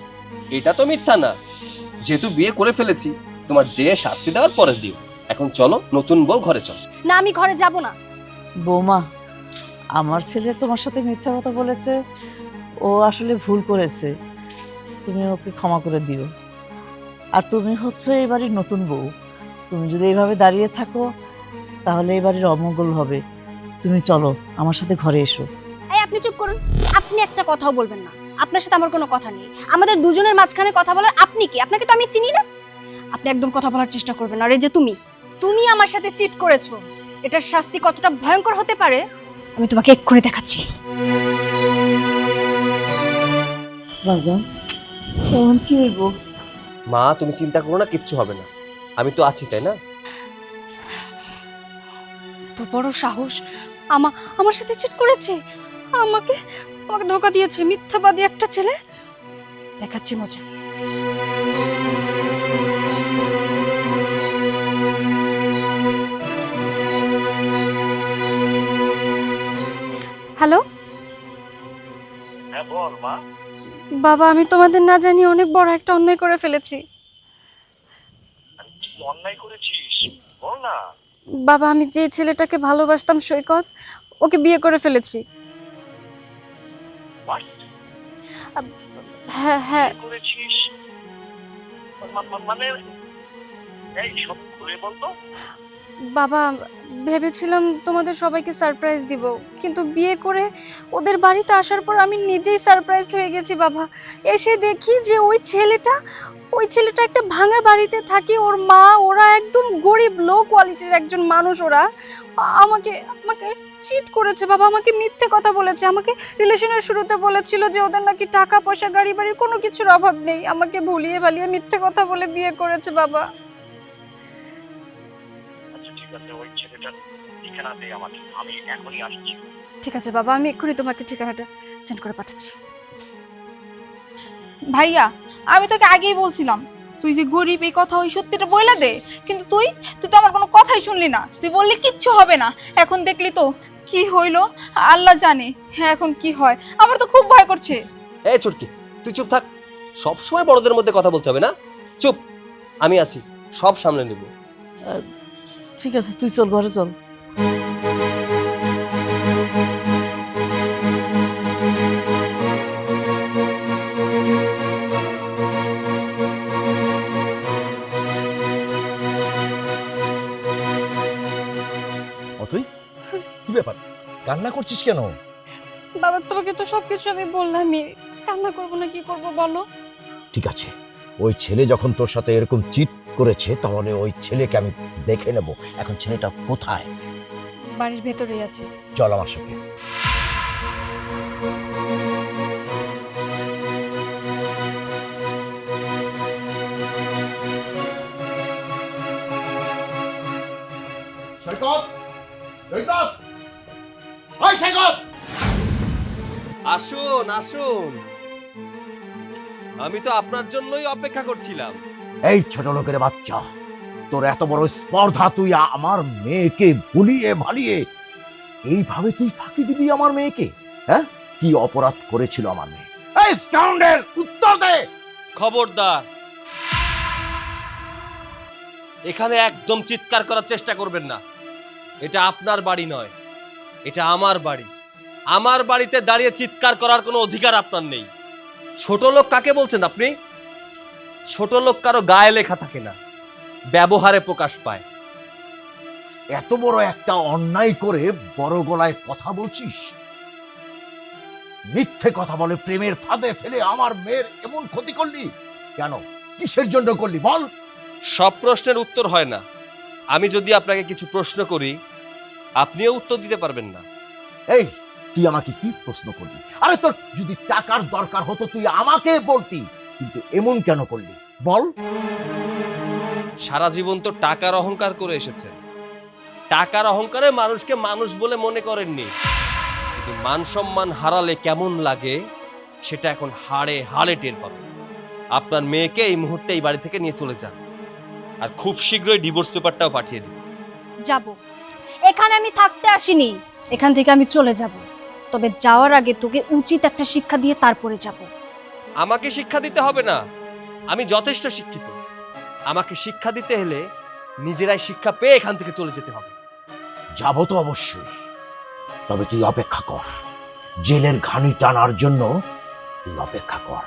এটা তো মিথ্যা না। যেহেতু বিয়ে করে ফেলেছি, তোমার যে শাস্তি দেওয়ার পরে দিও। এখন চলো, নতুন বউ ঘরে চলো। না, আমি ঘরে যাব না। বৌমা, আমার ছেলে তোমার সাথে মিথ্যা কথা বলেছে, ও আসলে ভুল করেছে। তুমি ওকে ক্ষমা করে দিও। আর তুমি হচ্ছে এই বাড়ির নতুন বউ, তুমি যদি এইভাবে দাঁড়িয়ে থাকো তাহলে এই বাড়ির অমঙ্গল হবে। তুমি চলো আমার সাথে ঘরে এসো। এই আপনি চুপ করুন, আপনি একটা কথাও বলবেন না। আপনার সাথে আমার কোনো কথা নেই, আমাদের দুজনের মাঝখানে কথা বলার আপনি কি? আপনাকে তো আমি চিনি না। আপনি একদম কথা বলার চেষ্টা করবেন না। আর এই যে তুমি আমার সাথে চিট করেছো, এটার শাস্তি কতটা ভয়ঙ্কর হতে পারে আমি তোমাকে এক্ষুনি দেখাচ্ছি। বাজান, এখন কি হইব? মা তুমি চিন্তা করো না, কিচ্ছু হবে না, আমি তো আছি, তাই না? তো বড় সাহস, আমার সাথে চিট করেছে, আমাকে আমাকে ধোকা দিয়েছে, মিথ্যাবাদী একটা ছেলে। দেখাচ্ছি মজা। হ্যালো, হ্যাঁ বল মা। বাবা আমি তোমাদের না জানি অনেক বড় একটা অন্যায় করে ফেলেছি। কি অন্যায় করেছিস বল না। বাবা আমি যে ছেলেটাকে ভালোবাসতাম সৈকত, ওকে বিয়ে করে ফেলেছি। What? হ্যাঁ হ্যাঁ করেছিস মানে এই সব করে বলতো। বাবা ভেবেছিলাম তোমাদের সবাইকে সারপ্রাইজ দিব, কিন্তু বিয়ে করে ওদের বাড়িতে আসার পর আমি নিজেই সারপ্রাইজড হয়ে গেছি বাবা। এসে দেখি যে ওই ছেলেটা একটা ভাঙা বাড়িতে থাকে, ওর মা, ওরা একদম গরিব লো কোয়ালিটির একজন মানুষ। ওরা আমাকে চিট করেছে বাবা, আমাকে মিথ্যে কথা বলেছে। আমাকে রিলেশনের শুরুতে বলেছিল যে ওদের নাকি টাকা পয়সা গাড়ি বাড়ির কোনো কিছুর অভাব নেই। আমাকে ভুলিয়ে ভালিয়ে মিথ্যে কথা বলে বিয়ে করেছে বাবা। আচ্ছা ঠিক আছে, ওই ছেলেটার ঠিকানা দে আমাকে, আমি এখনই আসছি। ঠিক আছে বাবা, আমি এক্ষুনি তোমাকে ঠিকানাটা সেন্ড করে পাঠাচ্ছি। ভাইয়া, আমি তোকে আগেই বলছিলাম তুই যে গরিব এই কথা ওই সত্যিটা বইলা দে, কিন্তু তুই তো আমার কোনো কথাই শুনলি না। তুই বললি কিচ্ছু হবে না, এখন দেখলি তো কি হইলো, আল্লাহ জানে হ্যাঁ এখন কি হয়। আমার তো খুব ভয় করছে। এই চুটকি, তুই চুপ থাক, সব সময় বড়দের মধ্যে কথা বলতে হবে না। চুপ, আমি আছি, সব সামলে নেব। ঠিক আছে, তুই চল ঘরে চল। অথই, কি ব্যাপার, কান্না করছিস কেন? বাবা তোমাকে তো সবকিছু আমি বললামই, কান্না করবো না কি করবো বলো? ঠিক আছে, ওই ছেলে যখন তোর সাথে এরকম চিট করেছে তাহলে ওই ছেলেকে আমি দেখে নেব। এখন ছেলেটা কোথায়? বাড়ির ভেতরেই আছে। চল আমার সাথে। সৈকত, সৈকত, ওই সৈকত! আসুন আসুন, আমি তো আপনার জন্যই অপেক্ষা করছিলাম। এই ছোট লোকের বাচ্চা, তোর এত বড় স্পর্ধা, তুই আমার মেয়েকে ভুলিয়ে ভালিয়ে এইভাবে তুই ফাঁকি দিবি আমার মেয়েকে? হ্যাঁ, কি অপরাধ করেছিল আমার মেয়ে? এই স্কাউন্ডার, উত্তর দে! খবরদার, এখানে একদম চিৎকার করার চেষ্টা করবেন না। এটা আপনার বাড়ি নয়, এটা আমার বাড়ি। আমার বাড়িতে দাঁড়িয়ে চিৎকার করার কোনো অধিকার আপনার নেই। ছোট লোক কাকে বলছেন আপনি? ছোট লোক কারো গায়ে লেখা থাকে না, ব্যবহারে প্রকাশ পায়। এত বড় একটা অন্যায় করে বড় গলায় কথা বলছিস? মিথ্যে কথা বলে প্রেমের ফাঁদে ফেলে আমার মেয়ের এমন ক্ষতি করলি কেন? কিসের জন্য করলি বল? সব প্রশ্নের উত্তর হয় না। আমি যদি আপনাকে কিছু প্রশ্ন করি, আপনিও উত্তর দিতে পারবেন না। এই, তুই আমাকে কি প্রশ্ন করলি? আরে তোর যদি টাকার দরকার হতো তুই আমাকে বলতি, কিন্তু এমন কেন করলি বল? সারা জীবন তো টাকার অহংকার করে এসেছেন। টাকার অহংকারে মানুষকে মানুষ বলে মনে করেননি, কিন্তু মান সম্মান হারালে কেমন লাগে সেটা এখন হাড়ে হাড়ে টের পাবেন। আপনার মেয়েকে এই মুহূর্তে এই বাড়ি থেকে নিয়ে চলে যান, আর খুব শীঘ্রই ডিভোর্স পেপারটাও পাঠিয়ে দিন। যাব, এখানে আমি থাকতে আসিনি, এখান থেকে আমি চলে যাব। তবে যাওয়ার আগে তোকে উচিত একটা শিক্ষা দিয়ে তারপরে যাব। আমাকে শিক্ষা দিতে হবে না, আমি যথেষ্ট শিক্ষিত। আমাকে শিক্ষা দিতে হলে নিজেরাই শিক্ষা পেয়ে এখান থেকে চলে যেতে হবে। যাবো তো অবশ্যই, তবে তুই অপেক্ষা কর। জেলের ঘানি টানার জন্য তুই অপেক্ষা কর।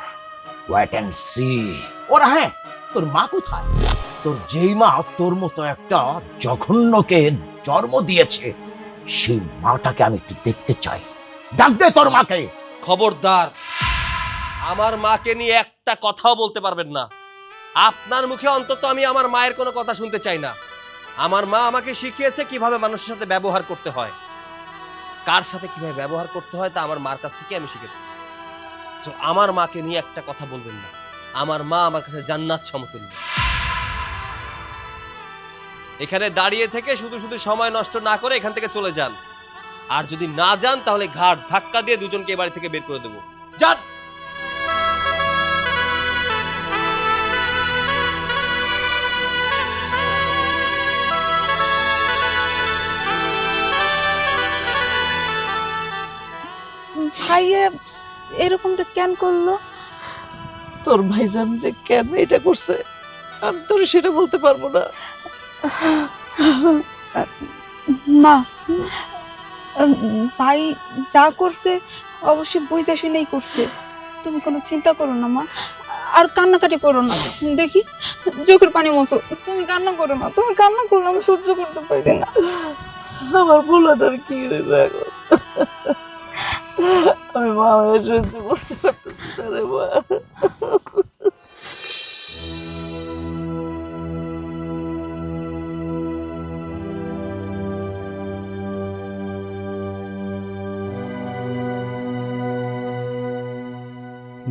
Wait and see. ওরা হ্যাঁ, তোর মা কোথায়? তোর যেই মা তোর মতো একটা জঘন্যকে জন্ম দিয়েছে, সেই মাটাকে আমি একটু দেখতে চাই। ডাক দে তোর মাকে। খবরদার, আমার মাকে নিয়ে একটা কথাও বলতে পারবেন না। আপনার মুখে অন্তত আমি আমার মায়ের কোনো কথা শুনতে চাই না। আমার মা আমাকে শিখিয়েছে কিভাবে মানুষের সাথে ব্যবহার করতে হয়, কার সাথে কিভাবে ব্যবহার করতে হয় তা আমার মার কাছ থেকে আমি শিখেছি। সো আমার মাকে নিয়ে একটা কথা বলবেন না। আমার মা আমার কাছে জান্নাত সমতুল্য। এখানে দাঁড়িয়ে থেকে শুধু শুধু সময় নষ্ট না করে এখান থেকে চলে যান। আর যদি না যান তাহলে ঘাড় ধাক্কা দিয়ে দুজনকে এ বাড়ি থেকে বের করে দেবো। যান। ভাইয়া এরকমটা কেন করলো? তোর ভাইজান যে কেন এটা করছে আমি তোর সেটা বলতে পারবো না। মা, ভাই যা করছে অবশ্যই বুঝা শুনেই করছে। তুমি কোনো চিন্তা করো না মা, আর কান্নাকাটি করো না। দেখি চোখের পানি মোছো। তুমি কান্না করো না, তুমি কান্না করলে আমি সহ্য করতে পারি না। আমার পোলাটার কি হইবে এখন? আমি মা হয়ে সহ্য করতে পারতেছি না রে মা।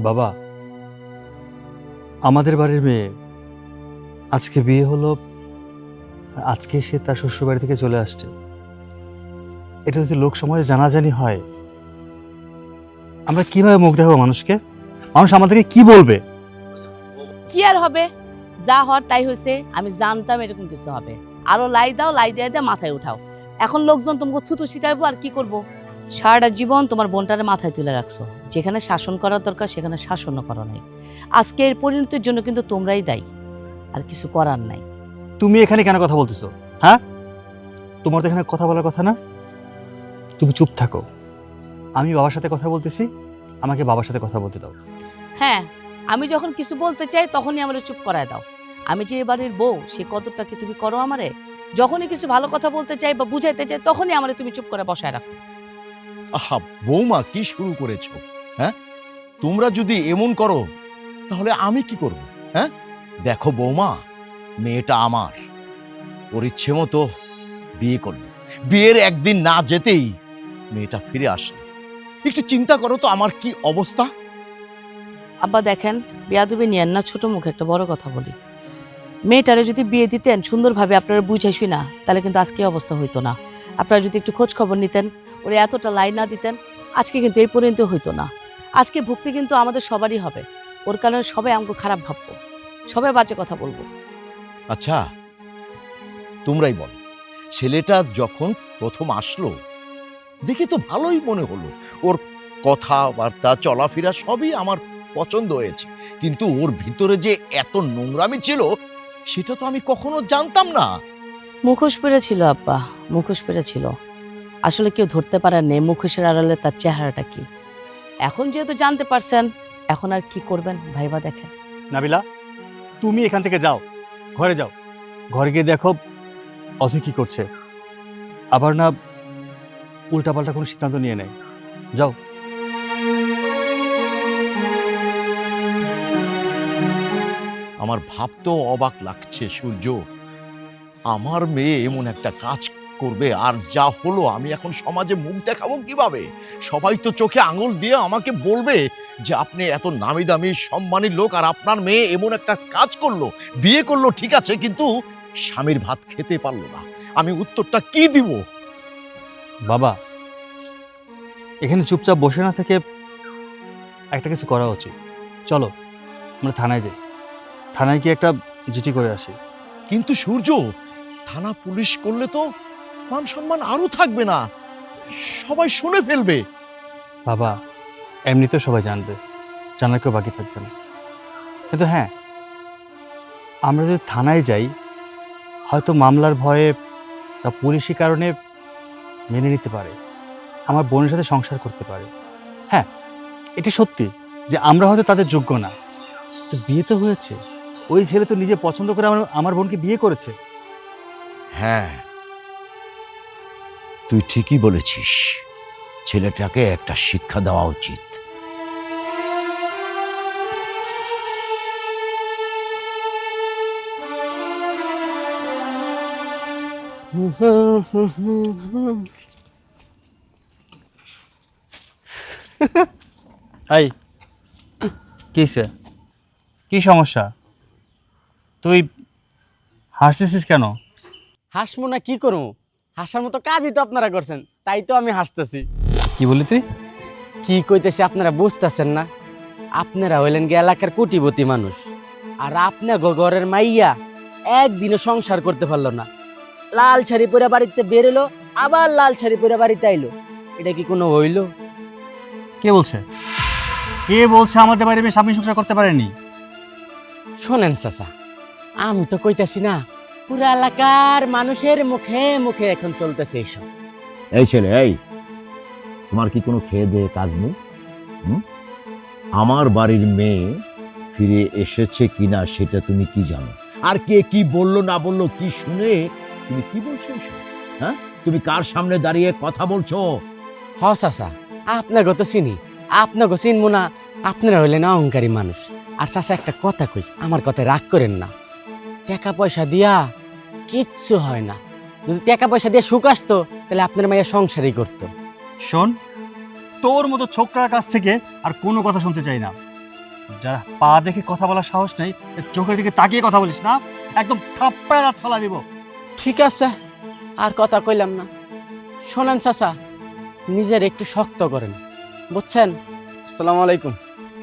বাবা, আমাদের বাড়ির মেয়ে আজকে বিয়ে হলো, আজকে সে তার শ্বশুর বাড়ি থেকে চলে আসছে। এটা যদি লোক সমাজে জানাজানি হয়, আমরা কিভাবে মুখ দেখাবো মানুষকে? মানুষ আমাদেরকে কি বলবে? কি আর হবে, যা হওয়ার তাই হয়েছে। আমি জানতাম এরকম কিছু হবে। আরো লাই দাও, লাই দিয়ে দিয়ে মাথায় উঠাও। এখন লোকজন তোমাকে থুতু ছিটাইবো, আর কি করব? সারাটা জীবন তোমার বোনটারে মাথায় তুলে রাখছো। যেখানে শাসন করার দরকার সেখানে শাসনও করা নাই। আজকে এর পরিণতির জন্য কিন্তু তোমরাই দায়ী, আর কিছু করার নাই। তুমি এখানে কেন কথা বলতেছো? হ্যাঁ, তোমার তো এখানে কথা বলার কথা না। তুমি চুপ থাকো। আমি বাবার সাথে কথা বলতেছি, আমাকে বাবার সাথে কথা বলতে দাও। হ্যাঁ, আমি যখন কিছু বলতে চাই তখনই আমারে চুপ করায় দাও। আমি যে এ বাড়ির বউ, সে কতটা কি তুমি করো আমারে? যখনই কিছু ভালো কথা বলতে চাই বা বুঝাইতে চাই তখনই আমারে তুমি চুপ করে বসায় রাখো। আহা বৌমা, কি শুরু করেছো? হ্যাঁ, তোমরা যদি এমন করো তাহলে আমি কি করব? হ্যাঁ, দেখো বৌমা, মেয়েটা আমার, ওর ইচ্ছে মতো বিয়ে করলো। বিয়ের একদিন না যেতেই মেয়েটা ফিরে আসলো। একটু চিন্তা করো তো আমার কি অবস্থা। আব্বা দেখেন, বেয়াদবি নিয়েন না, ছোট মুখে একটা বড় কথা বলি। মেয়েটারে যদি বিয়ে দিতেন সুন্দরভাবে, আপনারা বুঝাইছি না, তাহলে কিন্তু আজকে অবস্থা হইতো না। আপনারা যদি একটু খোঁজ খবর নিতেন, ওরে এতটা লাইন না দিতেন, আজকে কিন্তু এই পর্যন্ত হইতো না। আজকে ভুক্তি কিন্তু আমাদের সবারই হবে। ওর কারণে সবাই আমাকে খারাপ ভাববো, সবাই বাজে কথা বলবো। আচ্ছা, তোমরাই বলো, ছেলেটা যখন প্রথম আসলো দেখে তো ভালোই মনে হলো। ওর কথাবার্তা, চলাফেরা সবই আমার পছন্দ হয়েছে। কিন্তু ওর ভিতরে যে এত নোংরামি ছিল সেটা তো আমি কখনো জানতাম না। মুখোশ পেরেছিল আব্বা, মুখোশ পেরেছিল। আসলে কেউ ধরতে পারেন না মুখোশের আড়ালে তার চেহারাটা কি। এখন যেহেতু জানতে পারছেন, এখন আর কি করবেন ভাইবা দেখেন। নাবিলা, তুমি এখান থেকে যাও, ঘরে যাও। ঘরে গিয়ে দেখো অধি কি করছে। আবার না উল্টাপাল্টা কোনো সিদ্ধান্ত নিয়ে নেয়। যাও। আমার ভাবতেও অবাক লাগছে সূর্য, আমার মেয়ে এমন একটা কাজ করবে। আর যা হলো, আমি এখন সমাজে মুখ দেখাবো কিভাবে? সবাই তো চোখে আঙুল দিয়ে আমাকে বলবে যে আপনি এত নামি দামি সম্মানী লোক, আর আপনার মেয়ে এমন একটা কাজ করলো। বিয়ে করলো ঠিক আছে, কিন্তু স্বামীর ভাত খেতে পারলো না। আমি উত্তরটা কি দিব? বাবা, এখানে চুপচাপ বসে না থেকে একটা কিছু করা উচিত। চলো আমরা থানায় যাই, থানায় গিয়ে একটা চিঠি করে আসি। কিন্তু সূর্য, থানা পুলিশ করলে তো মান সম্মান আরো থাকবে না, সবাই শুনে ফেলবে। বাবা, এমনিতে সবাই জানবে, জানার কেউ বাকি থাকবে না। কিন্তু হ্যাঁ, আমরা যদি থানায় যাই, হয়তো মামলার ভয়ে বা পুলিশি কারণে মেনে নিতে পারে, আমার বোনের সাথে সংসার করতে পারে। হ্যাঁ, এটি সত্যি যে আমরা হয়তো তাদের যোগ্য না, তো বিয়ে তো হয়েছে, ওই ছেলে তো নিজে পছন্দ করে আমার বোনকে বিয়ে করেছে। হ্যাঁ, তুই ঠিকই বলেছিস, ছেলেটাকে একটা শিক্ষা দেওয়া উচিত। এই কিসে, কি সমস্যা? তুই হাসতেছিস কেন? হাসমু না কি করবো? হাসার মতো কাজই তো আপনারা করছেন, তাই তো আমি হাসতেছি। কি বলি তুই? কি কইতেছি আপনারা বুঝতেছেন না? আপনারা হইলেন গে এলাকার কোটিপতি মানুষ, আর আপনি ঘরের মাইয়া একদিনও সংসার করতে পারলো না। লাল শাড়ি পরে বাড়িতে বেরোলো, আবার লাল শাড়ি পরে বাড়িতে আইলো। এটা কি কোনো হইলো? কে বলছে? কে বলছে আমাদের বাড়িতে স্বামী সংসার করতে পারেনি? শোনেন চাচা, আমি তো কইতাছি না, পুরা এলাকার মানুষের মুখে মুখে এখন চলতেছে এইসব। এই ছেলে, এই তোমার কি কোনো খেয়ে দেয়ে কাজ নেই? আমার বাড়ির মেয়ে ফিরে এসেছে কিনা সেটা তুমি কি জানো? আর কে কি বললো না বললো কি শুনে তুমি কি বলছো এসব? হ্যাঁ, তুমি কার সামনে দাঁড়িয়ে কথা বলছো? হ চাচা, আপনাকে তো চিনি, আপনাকে চিনবো না? আপনারা হইলেন অহংকারী মানুষ। আর চাচা একটা কথা কই, আমার কথায় রাগ করেন না। টাকা পয়সা দিয়া কিচ্ছু হয় না। যদি টাকা পয়সা দিয়ে সুখ আসতো, তাহলে আপনার মায়ের সংসারই করতো। শোন, তোর মতো ছোকরার কাছ থেকে আর কোনো কথা শুনতে চাই না। যারা পা দেখে কথা বলার সাহস নেই, চোখের দিকে তাকিয়ে কথা বলিস না, একদম থাপ্পড়ে দাঁত ফেলা দিব। ঠিক আছে, আর কথা কইলাম না। শোনেন চাচা, নিজের একটু শক্ত করেন, বুঝছেন? আসসালামু আলাইকুম।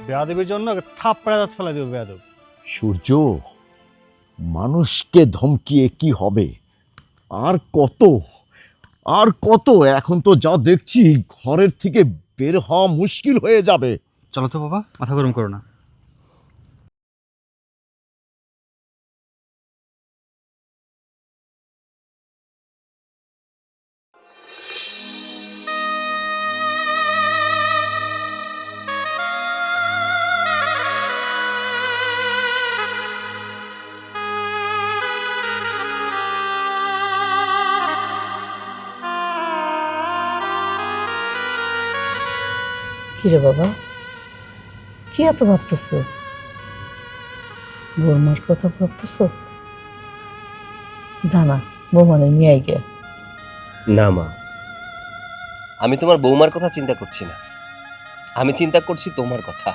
বেয়াদবির জন্য থাপ্পড়ে দাঁত ফেলা দিব বেয়াদব। সূর্য, মানুষকে ধমকিয়ে কি হবে? আর কত আর কত? এখন তো যা দেখছি ঘরের থেকে বের হওয়া মুশকিল হয়ে যাবে। চলো তো বাবা, মাথা গরম করো না। কিরে বাবা, কি এত ভাবতেছ? বৌমার কথা ভাবতেছ? জানা বৌমানে নিয়ে আই গে। না মা, আমি তোমার বৌমার কথা চিন্তা করছি না, আমি চিন্তা করছি তোমার কথা।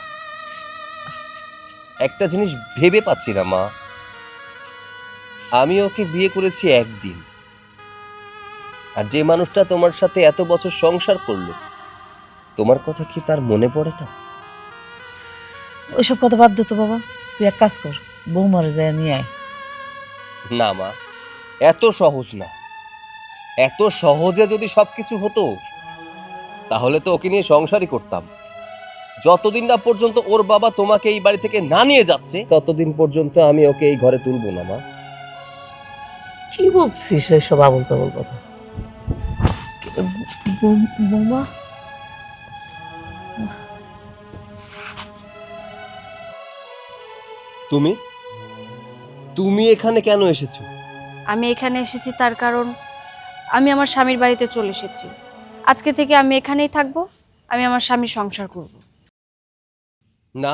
একটা জিনিস ভেবে পাচ্ছি না মা, আমি ওকে বিয়ে করেছি একদিন, আর যে মানুষটা তোমার সাথে এত বছর সংসার করলো, তোমার কথা কি তার মনে পড়ে না? ওইসব কথা বাদ দে তো বাবা, তুই এক কাজ কর, বৌমারে যায় নিয়ে আয়। না মা, এত সহজ না। এত সহজে যদি সবকিছু হতো তাহলে তো ওকে নিয়ে সংসারই করতাম। যতদিন না পর্যন্ত ওর বাবা তোমাকে এই বাড়ি থেকে না নিয়ে যাচ্ছে, ততদিন পর্যন্ত আমি ওকে এই ঘরে তুলবো না মা। কি বলছিস এইসব আবল তাবল কথা? বৌমা, তুমি তুমি এখানে কেন এসেছো? আমি এখানে এসেছি তার কারণ আমি আমার স্বামীর বাড়িতে চলে এসেছি। আজকে থেকে আমি এখানেই থাকবো, আমি আমার স্বামীর সংসার করব। না,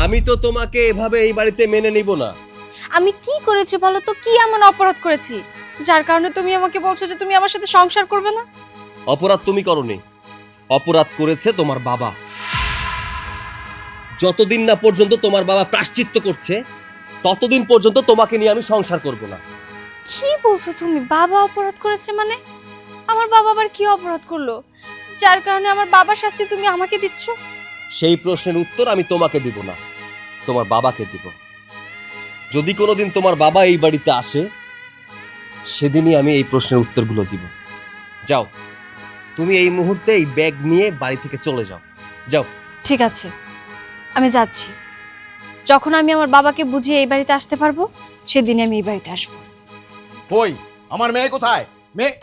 আমি তো তোমাকে এভাবে এই বাড়িতে মেনে নিব না। আমি কি করেছি বলো তো? কি এমন অপরাধ করেছি যার কারণে তুমি আমাকে বলছো যে তুমি আমার সাথে সংসার করবে না? অপরাধ তুমি করনি, অপরাধ করেছে তোমার বাবা। যতদিন না পর্যন্ত তোমার বাবা প্রায়শ্চিত্ত করছে, ততদিন পর্যন্ত তোমাকে নিয়ে আমি সংসার করব না। কি বলছো তুমি? বাবা অপরাধ করেছে মানে? আমার বাবা আবার কি অপরাধ করলো যার কারণে আমার বাবার শাস্তি তুমি আমাকে দিচ্ছ? সেই প্রশ্নের উত্তর আমি তোমাকে দিব না, তোমার বাবাকে দিব। যদি কোনোদিন তোমার বাবা এই বাড়িতে আসে, সেদিনই আমি এই প্রশ্নের উত্তরগুলো দিব। যাও, তুমি এই মুহূর্তে এই ব্যাগ নিয়ে বাড়ি থেকে চলে যাও, যাও। ঠিক আছে, আমি যাচ্ছি। যখন আমি আমার বাবাকে বুঝিয়ে এই বাড়িতে আসতে পারবো, সেদিনই আমি এই বাড়িতে আসবো। কই আমার মেয়ে কোথায়? মেয়ে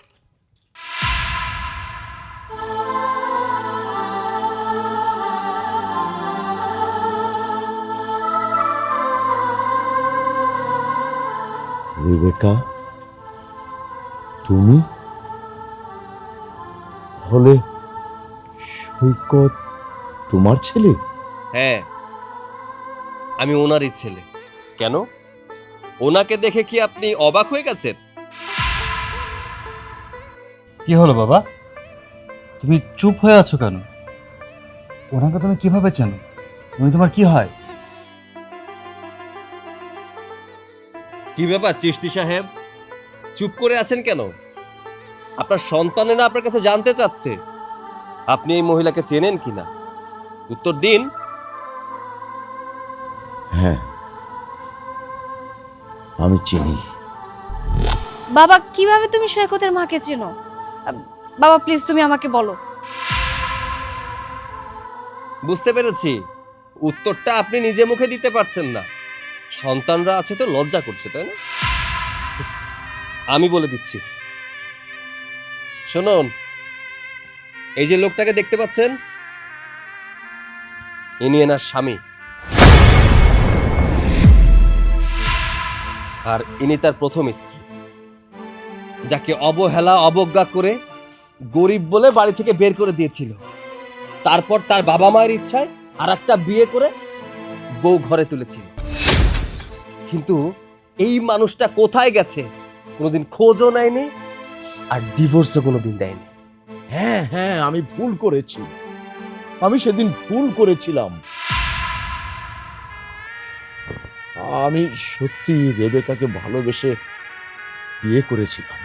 রেবেকা, তুমি তাহলে সৈকত তোমার ছেলে? হ্যাঁ, আমি ওনারই ছেলে। কেন, ওনাকে দেখে কি আপনি অবাক হয়ে গেছেন? কি হলো বাবা, তুমি চুপ হয়ে আছো কেন? ওনাকে তুমি কিভাবে চেনো? উনি তোমার কি হয়? কি ব্যাপার চিশতি সাহেব, চুপ করে আছেন কেন? আপনার সন্তানেরা আপনার কাছে জানতে চাচ্ছে আপনি এই মহিলাকে চেনেন কিনা। উত্তর দিন। হ্যাঁ, আমি চিনি। বাবা, কিভাবে তুমি সৈকতের মাকে চেনো? বাবা প্লিজ তুমি আমাকে বলো। বুঝতে পেরেছি, উত্তরটা আপনি নিজে মুখে দিতে পারছেন না। সন্তানরা আছে তো লজ্জা করছে, তাই না? আমি বলে দিচ্ছি। শুনুন, এই যে লোকটাকে দেখতে পাচ্ছেন, ইনি এনার স্বামী, আর ইনি তার প্রথম স্ত্রী, যাকে অবহেলা অবজ্ঞা করে গরিব বলে বাড়ি থেকে বের করে দিয়েছিল। তারপর তার বাবা মায়ের ইচ্ছায় আর একটা বিয়ে করে বউ ঘরে তুলেছিল। কিন্তু এই মানুষটা কোথায় গেছে কোনোদিন খোঁজও নেয়নি, আর ডিভোর্সও কোনোদিন দেয়নি। হ্যাঁ হ্যাঁ, আমি ভুল করেছি, আমি সেদিন ভুল করেছিলাম। আমি সত্যি রেবেকাকে ভালোবেসে বিয়ে করেছিলাম,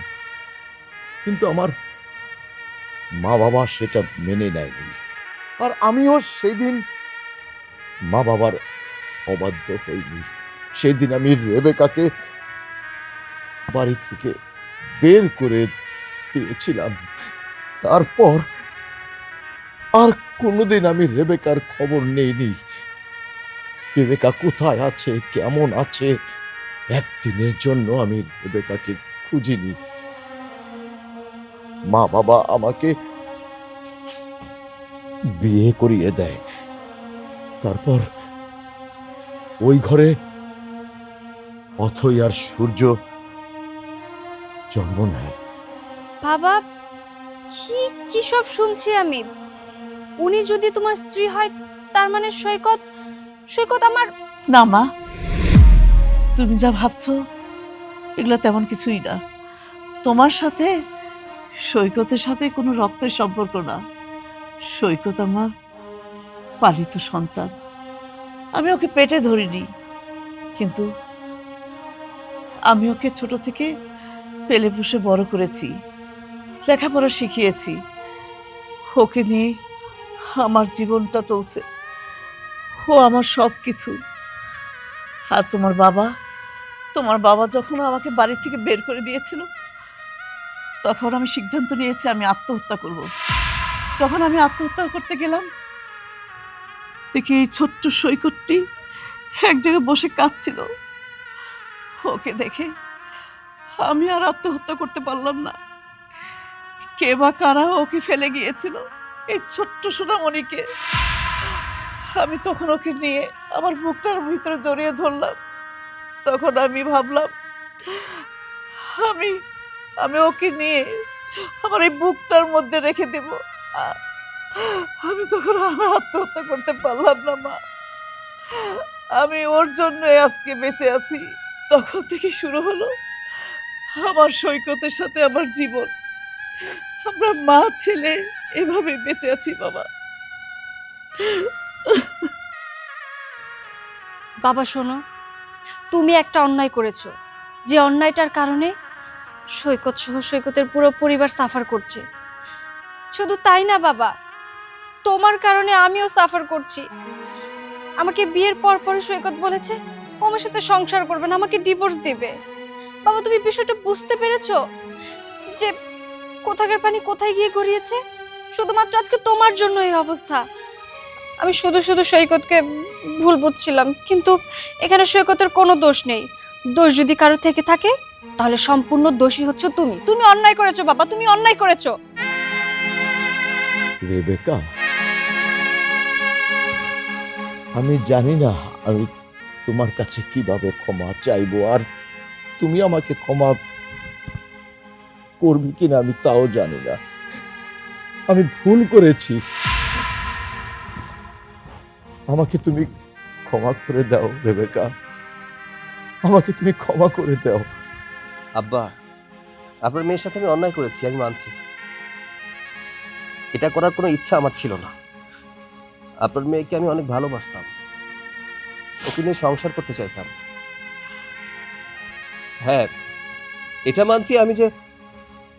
কিন্তু আমার মা বাবা সেটা মেনে নেয়নি, আর আমিও সেদিন মা বাবার অবাধ্য হইনি। সেদিন আমি রেবেকাকে বাড়ি থেকে বের করে দিয়েছিলাম। তারপর আর কোনোদিন আমি রেবেকার খবর নেইনি। রেবেকা কোথায় আছে, কেমন আছে, একদিনের জন্য আমি রেবেকাকে খুঁজিনি। মা বাবা আমাকে বিয়ে করিয়ে দেয়, তারপর ওই ঘরে অথই আর সূর্য জন্ম নেয়। বাবা, কি কি সব শুনছি আমি? উনি যদি তোমার স্ত্রী হয়, তার মানে সৈকত সৈকত আমার। না মা, তুমি যা ভাবছো এগুলো তেমন কিছুই না। তোমার সাথে সৈকতের সাথে কোনো রক্তের সম্পর্ক না। সৈকত আমার পালিত সন্তান। আমি ওকে পেটে ধরিনি, কিন্তু আমি ওকে ছোট থেকে পেলে পুষে বড় করেছি, লেখাপড়া শিখিয়েছি। ওকে নিয়ে আমার জীবনটা চলছে। ও আমার সব কিছু। আর তোমার বাবা যখন আমাকে বাড়ি থেকে বের করে দিয়েছিল, তখন আমি সিদ্ধান্ত নিয়েছি আমি আত্মহত্যা করব। যখন আমি আত্মহত্যা করতে গেলাম, দেখি এই ছোট্ট সৈকতটি এক জায়গায় বসে কাঁদছিল। ওকে দেখে আমি আর আত্মহত্যা করতে পারলাম না। কে বা কারা ওকে ফেলে গিয়েছিল, এই ছোট্ট সোনামণিকে। আমি তখন ওকে নিয়ে আমার বুকটার ভিতরে জড়িয়ে ধরলাম। তখন আমি ভাবলাম আমি আমি ওকে নিয়ে আমার এই বুকটার মধ্যে রেখে দেব। আমি তখন আর আত্মহত্যা করতে পারলাম না মা। আমি ওর জন্য আজকে বেঁচে আছি। তখন থেকে শুরু হলো আমার সৈকতের সাথে আমার জীবন। আমরা মা ছেলে এভাবে বেঁচে আছি বাবা। বাবা শোনো, তুমি একটা অন্যায় করেছো, যে অন্যায়টার কারণে সৈকত সহ সৈকতের পুরো পরিবার সাফার করছে। শুধু তাই না বাবা, তোমার কারণে আমিও সাফার করছি। আমাকে বিয়ের পর পরে সৈকত বলেছে ও আমার সাথে সংসার করবে না, আমাকে ডিভোর্স দেবে। বাবা তুমি বিষয়টা বুঝতে পেরেছো যে কোথাকার পানি কোথায় গিয়ে গড়িয়েছে? শুধুমাত্র আজকে তোমার জন্য এই অবস্থা। আমি শুধু শুধু সৈকতকে ভুল বুঝছিলাম, কিন্তু এখানে সৈকতের কোনো দোষ নেই। দোষ যদি কারো থেকে থাকে, তাহলে সম্পূর্ণ দোষী হচ্ছে তুমি। তুমি অন্যায় করেছো বাবা, তুমি অন্যায় করেছো। রেবেকা, আমি জানি না আমি তোমার কাছে কিভাবে ক্ষমা চাইবো, আর তুমি আমাকে ক্ষমা করবি কিনা আমি তাও জানি না। আমি ভুল করেছি, আমাকে তুমি ক্ষমা করে দাও রেবেকা, আমাকে তুমি ক্ষমা করে দাও। আব্বা, আপনার মেয়ের সাথে আমি অন্যায় করেছি, আমি মানছি। এটা করার কোনো ইচ্ছা আমার ছিল না। আপনার মেয়েকে আমি অনেক ভালোবাসতাম, ওকে নিয়ে সংসার করতে চাইতাম। হ্যাঁ, এটা মানছি আমি যে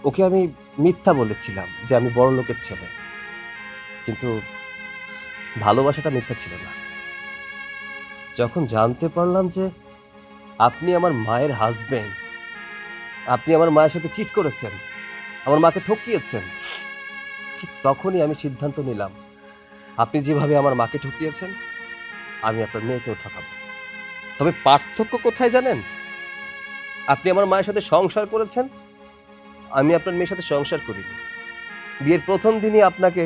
ওকে আমি মিথ্যা বলেছিলাম যে আমি বড় লোকের ছেলে, কিন্তু ভালোবাসাটা মিথ্যা ছিল না। যখন জানতে পারলাম যে আপনি আমার মায়ের হাজবেন্ড, আপনি আমার মায়ের সাথে চিট করেছেন, আমার মাকে ঠকিয়েছেন, ঠিক তখনই আমি সিদ্ধান্ত নিলাম আপনি যেভাবে আমার মাকে ঠকিয়েছেন আমি আপনার মেয়েকেও ঠকাবো। তবে পার্থক্য কোথায় জানেন? আপনি আমার মায়ের সাথে সংসার করেছেন, আমি আপনার মেয়ের সাথে সংসার করিনি। বিয়ের প্রথম দিনই আপনাকে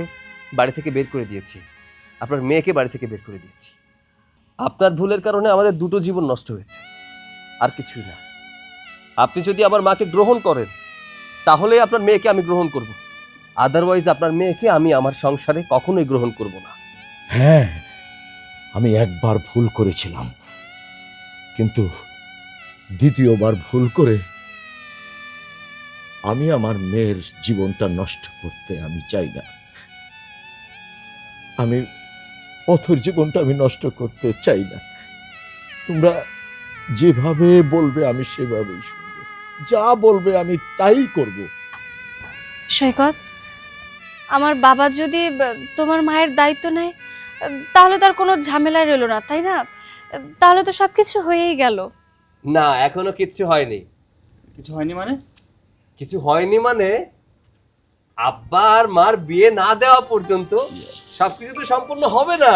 বাড়ি থেকে বের করে দিয়েছি, আপনার মেয়েকে বাড়ি থেকে বের করে দিয়েছি। আপনার ভুলের কারণে আমাদের দুটো জীবন নষ্ট হয়েছে, আর কিছুই না। আপনি যদি আমার মাকে গ্রহণ করেন তাহলে আপনার মেয়েকে আমি গ্রহণ করব, আদারওয়াইজ আপনার মেয়েকে আমি আমার সংসারে কখনোই গ্রহণ করব না। হ্যাঁ, আমি একবার ভুল করেছিলাম, কিন্তু দ্বিতীয়বার ভুল করে আমি আমার মেয়ের জীবনটা নষ্ট করতে আমি চাই না। আমি পথের জীবনটা আমি নষ্ট করতে চাই না। তোমরা যেভাবে বলবে আমি সেভাবেই শুনবো, যা বলবে আমি তাই করব। সৈকত, আমার বাবা যদি তোমার মায়ের দায়িত্ব নেয় তাহলে তার কোনো ঝামেলাই রইল না, তাই না? তাহলে তো সবকিছু হয়েই গেল। না, এখনো কিচ্ছু হয়নি। কিছু হয়নি মানে? কিছু হয়নি মানে আব্বা আর মার বিয়ে না দেওয়া পর্যন্ত সবকিছু তো সম্পূর্ণ হবে না।